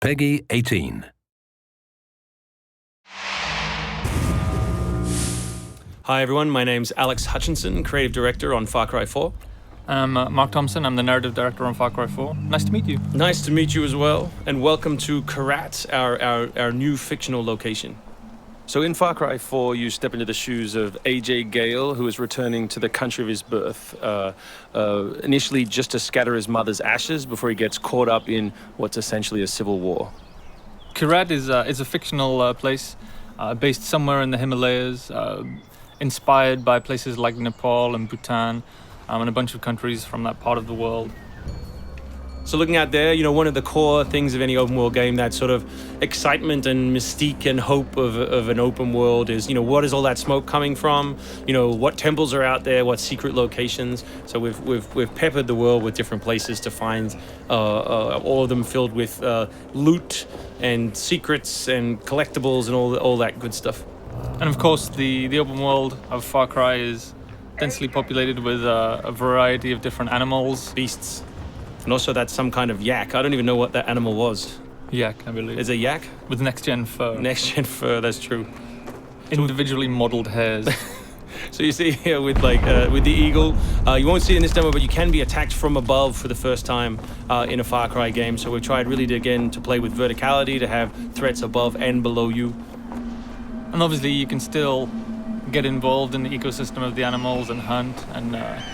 Peggy 18. Hi everyone, my name's Alex Hutchinson, Creative Director on Far Cry 4. I'm Mark Thompson, I'm the Narrative Director on Far Cry 4. Nice to meet you. Nice to meet you as well, and welcome to Karat, our new fictional location. So in Far Cry 4, you step into the shoes of AJ Gale, who is returning to the country of his birth, initially just to scatter his mother's ashes before he gets caught up in what's essentially a civil war. Karat is a fictional place based somewhere in the Himalayas, inspired by places like Nepal and Bhutan, and a bunch of countries from that part of the world. So looking out there, one of the core things of any open world game, that sort of excitement and mystique and hope of an open world is, what is all that smoke coming from? What temples are out there? What secret locations? So we've peppered the world with different places to find all of them filled with loot and secrets and collectibles and all that good stuff. And of course, the open world of Far Cry is densely populated with a variety of different animals, beasts. And also that's some kind of yak. I don't even know what that animal was. Yak, I believe. Is it yak? With next-gen fur. Next-gen fur, that's true. Individually modeled hairs. So you see here with the eagle, you won't see it in this demo, but you can be attacked from above for the first time in a Far Cry game. So we've tried really to play with verticality, to have threats above and below you. And obviously you can still get involved in the ecosystem of the animals and hunt. And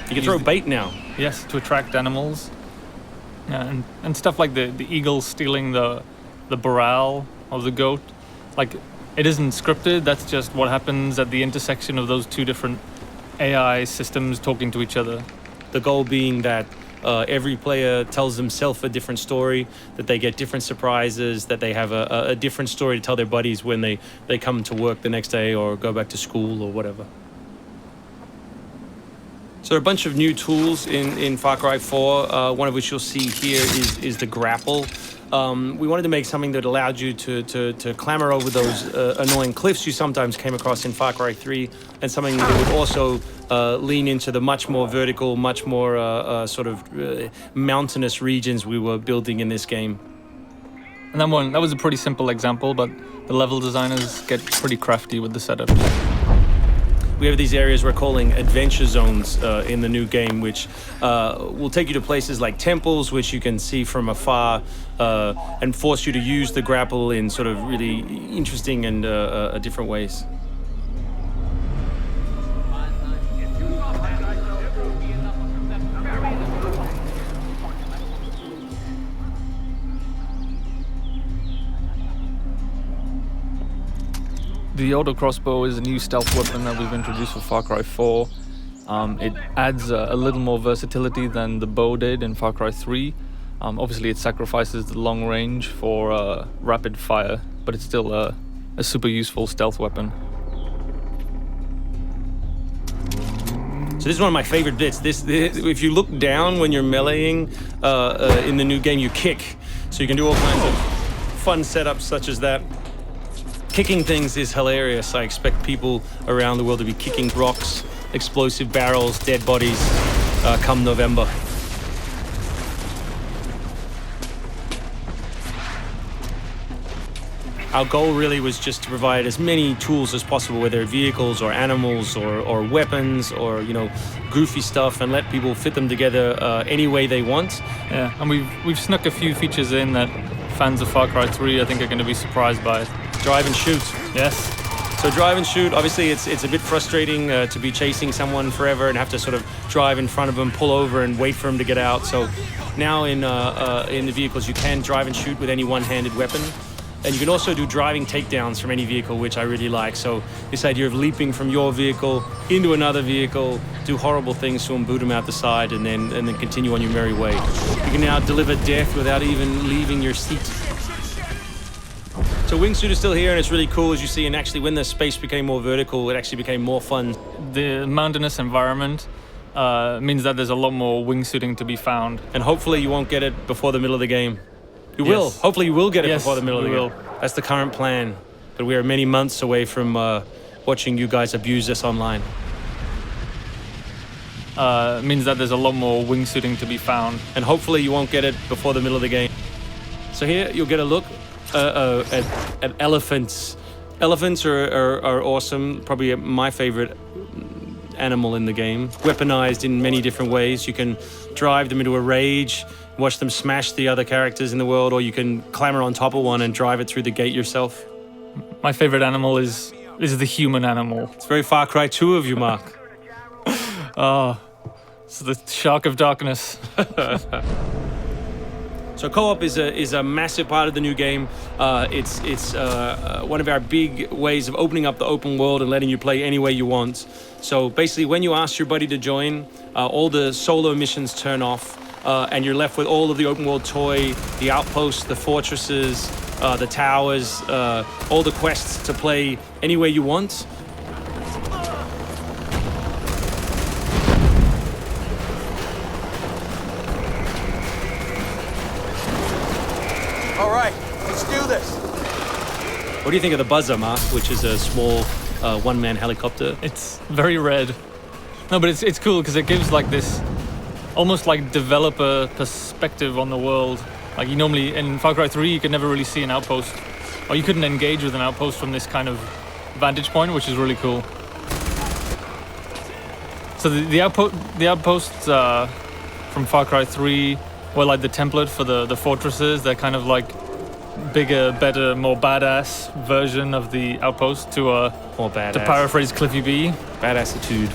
you can throw bait now. Yes, to attract animals. And stuff like the eagle stealing the morale of the goat. Like, it isn't scripted, that's just what happens at the intersection of those two different AI systems talking to each other. The goal being that every player tells themselves a different story, that they get different surprises, that they have a different story to tell their buddies when they come to work the next day or go back to school or whatever. So there are a bunch of new tools in Far Cry 4, one of which you'll see here is the grapple. We wanted to make something that allowed you to clamber over those annoying cliffs you sometimes came across in Far Cry 3, and something that would also lean into the much more vertical, much more mountainous regions we were building in this game. And that was a pretty simple example, but the level designers get pretty crafty with the setup. We have these areas we're calling adventure zones in the new game, which will take you to places like temples, which you can see from afar, and force you to use the grapple in sort of really interesting and different ways. The auto crossbow is a new stealth weapon that we've introduced for Far Cry 4. It adds a little more versatility than the bow did in Far Cry 3. Obviously it sacrifices the long range for rapid fire, but it's still a super useful stealth weapon. So this is one of my favorite bits. This if you look down when you're meleeing in the new game, you kick. So you can do all kinds of fun setups such as that. Kicking things is hilarious. I expect people around the world to be kicking rocks, explosive barrels, dead bodies come November. Our goal really was just to provide as many tools as possible, whether vehicles or animals or weapons or goofy stuff, and let people fit them together any way they want. Yeah, and we've snuck a few features in that fans of Far Cry 3 I think are going to be surprised by. Drive and shoot. Yes. So drive and shoot, obviously it's a bit frustrating to be chasing someone forever and have to sort of drive in front of them, pull over and wait for them to get out. So now in the vehicles you can drive and shoot with any one-handed weapon. And you can also do driving takedowns from any vehicle, which I really like. So this idea of leaping from your vehicle into another vehicle, do horrible things to them, boot them out the side, and then continue on your merry way. You can now deliver death without even leaving your seat. So wingsuit is still here, and it's really cool, as you see, and actually when the space became more vertical, it actually became more fun. The mountainous environment means that there's a lot more wingsuiting to be found. And hopefully you won't get it before the middle of the game. You will. Hopefully you will get it before the middle of the game. That's the current plan. But we are many months away from watching you guys abuse this online. Means that there's a lot more wingsuiting to be found. And hopefully you won't get it before the middle of the game. So here you'll get a look at elephants. Elephants are awesome. Probably my favorite animal in the game. Weaponized in many different ways. You can drive them into a rage, watch them smash the other characters in the world, or you can clamber on top of one and drive it through the gate yourself. My favorite animal is the human animal. It's very Far Cry 2 of you, Mark. Oh, it's the shark of darkness. So co-op is a massive part of the new game. It's one of our big ways of opening up the open world and letting you play any way you want. So basically, when you ask your buddy to join, all the solo missions turn off, and you're left with all of the open world toy, the outposts, the fortresses, the towers, all the quests to play any way you want. All right, let's do this. What do you think of the Buzzer, Mark, which is a small one-man helicopter? It's very red. No, but it's cool because it gives like this almost like developer perspective on the world. Like you normally in Far Cry 3 you could never really see an outpost, or you couldn't engage with an outpost from this kind of vantage point, which is really cool. So the outposts from Far Cry 3 were like the template for the fortresses. They're kind of like bigger, better, more badass version of the outpost to More badass. to paraphrase Cliffy B. Badassitude.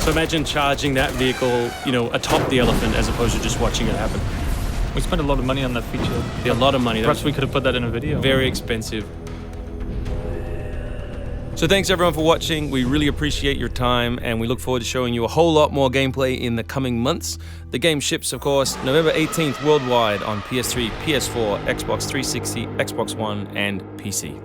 So imagine charging that vehicle, atop the elephant as opposed to just watching it happen. We spent a lot of money on that feature. A lot of money. Perhaps we could have put that in a video. Very expensive. So thanks everyone for watching. We really appreciate your time, and we look forward to showing you a whole lot more gameplay in the coming months. The game ships, of course, November 18th worldwide on PS3, PS4, Xbox 360, Xbox One, and PC.